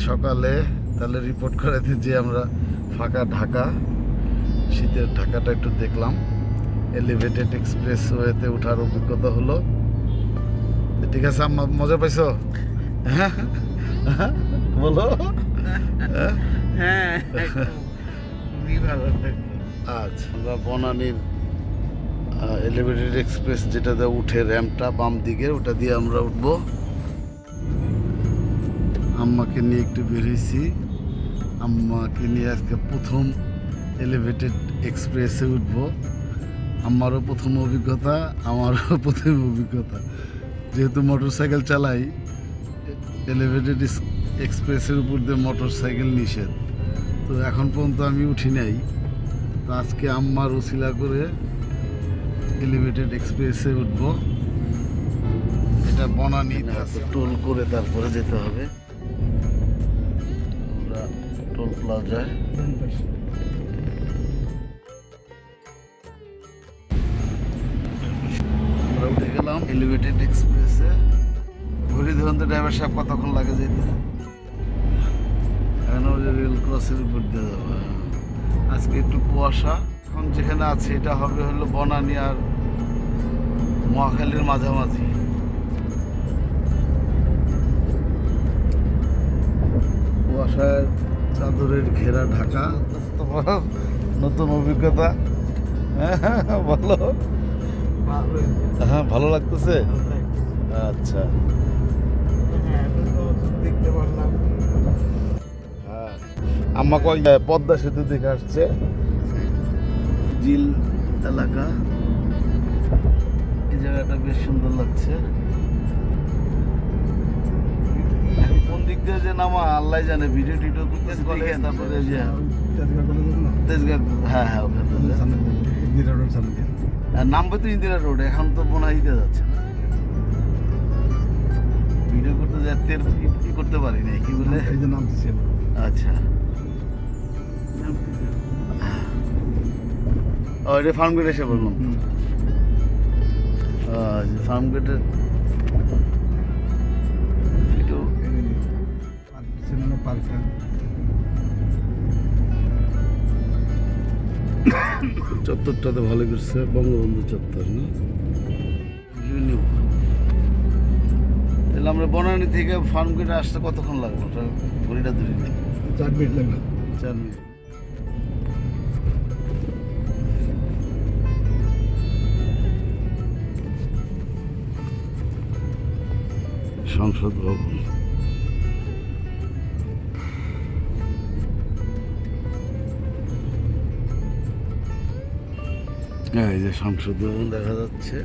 সকালে তাহলে রিপোর্ট করাতে যে আমরা ফাঁকা ঢাকা, শীতের ঢাকাটা একটু দেখলাম। এলিভেটেড এক্সপ্রেস ওয়েতে ওঠার অভিজ্ঞতা হলো। ঠিক আছে আম্মা, মজা পাইছো? হ্যাঁ বলো। হ্যাঁ খুবই ভালো লাগলো। আচ্ছা, আমরা বনানীর এলিভেটেড এক্সপ্রেস যেটাতে উঠে র্যাম্পটা বাম দিকে, ওটা দিয়ে আমরা উঠবো। আম্মাকে নিয়ে একটু বেরিয়েছি। আম্মাকে নিয়ে আজকে প্রথম এলিভেটেড এক্সপ্রেসে উঠবো। আমারও প্রথম অভিজ্ঞতা, আমারও প্রথম অভিজ্ঞতা। যেহেতু মোটর সাইকেল চালাই, এলিভেটেড এক্সপ্রেসের উপর দিয়ে মোটর সাইকেল নিষেধ, তো এখন পর্যন্ত আমি উঠি নাই। তো আজকে আম্মার উছিলা করে এলিভেটেড এক্সপ্রেসে উঠবো। এটা বনানী টোল করে তারপরে যেতে হবে। আমরা টোল প্লাজায় আমরা উঠে গেলাম এলিভেটেড এক্সপ্রেসে। ঘুরি ধরুন তো ড্রাইভার সাহেব কতক্ষণ লাগে যেতে? এখন রেল ক্রসের উপর দিয়ে যাবো। আজকে একটু কুয়াশা। এখন যেখানে আছে এটা হবে হলো বনানী আর মহাখালীর মাঝামাঝি। কুয়াশার চাদরের ঘেরা ঢাকা। তোমার নতুন অভিজ্ঞতা? বলো। হ্যাঁ, ভালো লাগতেছে। আচ্ছা, দেখতে পারলাম। হ্যাঁ, আম্মা কই পদ্মা সেতু দেখে আসছে। জিল এলাকা, এই জায়গাটা বেশ সুন্দর লাগছে। কোন দিক দিয়ে যে নামা আল্লাহ জানে। ভিডিও টিডিও করতেছি দেখে, তারপরে যে তেজগাঁ, হ্যাঁ হ্যাঁ ওখানে নামবে তো ইন্দিরা রোড। এখন তো মনে হয় ইতে যাচ্ছে না। ভিডিও করতে যাতে কি করতে পারি না, কি বলে আচ্ছা। ও এটা ফার্ম গেট এসে বললাম। ফার্ম গেটের ভিডিও চত্বরটা তো ভালো করছে, বঙ্গবন্ধু চত্বর না? তাহলে আমরা বনানী থেকে ফার্ম গেটে আসতে কতক্ষণ লাগলো? ঘড়িটা ধরে নেই। 4 মিনিট লাগলো। 4 মিনিট। সংসদ ভবন। এই যে সংসদ ভবন দেখা যাচ্ছে।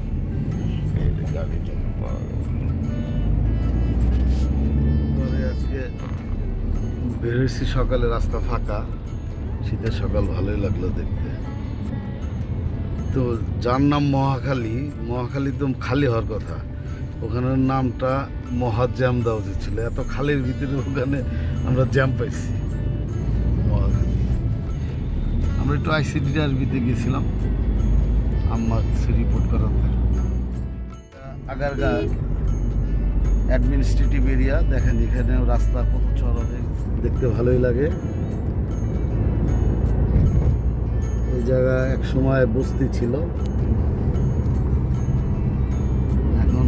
আজকে বেরোইছি সকালে, রাস্তা ফাঁকা, শীতের সকাল ভালোই লাগলো দেখতে। তো যার নাম মহাখালী, মহাখালী তো খালি হওয়ার কথা, ওখানের নামটা মহাজ্যাম দেওয়া উচিত ছিল। এত খালির ভিতরে ওখানে আমরা জ্যাম পাইছি। মহাখালী আমরা একটু ICDRBতে গেছিলাম আম্মার কিছু রিপোর্ট করাতে। আগারগাঁ অ্যাডমিনিস্ট্রেটিভ এরিয়া, দেখেন এখানেও রাস্তা কত চড়া হয়ে গেছে, দেখতে ভালোই লাগে। এই জায়গা এক সময় বস্তি ছিল, এখন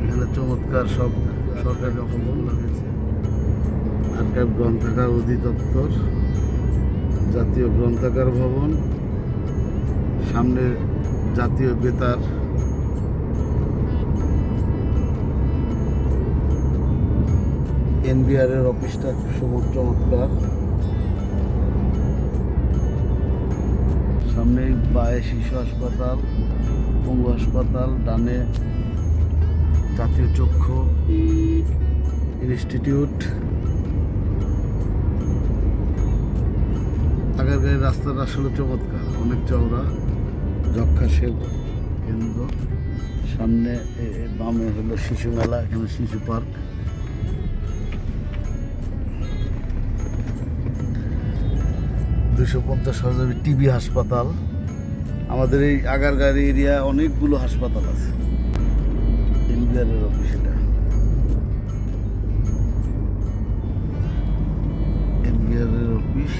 এখানে চমৎকার সব সরকারি ভবন লাগিয়েছে। আর্কাইভ গ্রন্থাগার অধিদপ্তর, জাতীয় গ্রন্থাগার ভবন, সামনে জাতীয় বেতার, NBR এর অফিসটা খুব চমৎকার। সামনে বায়ে শিশু হাসপাতাল, পঙ্গু হাসপাতাল, ডানে জাতীয় চক্ষু ইনস্টিটিউট। আগারগাঁয়ের রাস্তাটা আসলে চমৎকার, অনেক চওড়া। যক্ষা সেবা কেন্দ্র, সামনে বামে হলো শিশু মেলা, এখানে শিশু পার্ক। 250 হাজার টিবি হাসপাতাল। আমাদের এই আগারগাঁও এরিয়া অনেকগুলো হাসপাতাল আছে। NBR এর অফিস এটা। মেয়রের অফিস।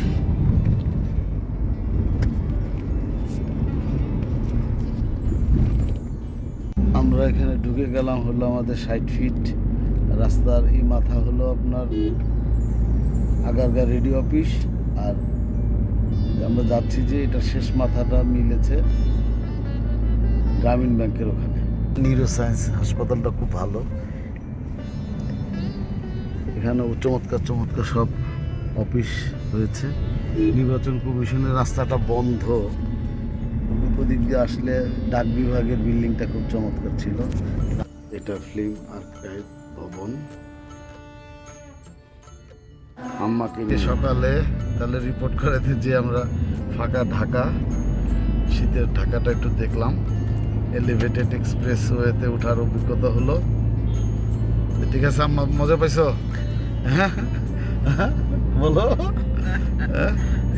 আমরা এখানে ঢুকে গেলাম হলো আমাদের 60 ফিট রাস্তার এই মাথা হলো আপনার আগারগা রেডিও অফিস, আর আমরা যাচ্ছি যে এটা শেষ মাথাটা মিলেছে গ্রামীণ ব্যাংকের ওখানে। নিউরো সায়েন্স হাসপাতালটা খুব ভালো, এখানে চমৎকার চমৎকার সব অফিস হয়েছে। নির্বাচন কমিশনের রাস্তাটা বন্ধ, ওদিক দিয়ে আসলে ডাক বিভাগের বিল্ডিংটা খুব চমৎকার ছিল। এটা ফিল্ম আর্কাইভ ভবন। আম্মাকে নিয়ে সকালে তাহলে রিপোর্ট করাতে যে আমরা ফাঁকা ঢাকা, শীতের ঢাকাটা একটু দেখলাম। এলিভেটেড এক্সপ্রেস ওয়েতে ওঠার অভিজ্ঞতা হলো। ঠিক আছে আম্মা, মজা পাইছো? হ্যাঁ বলো।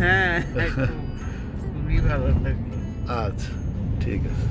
হ্যাঁ, খুবই ভালো লাগলো। আচ্ছা ঠিক আছে।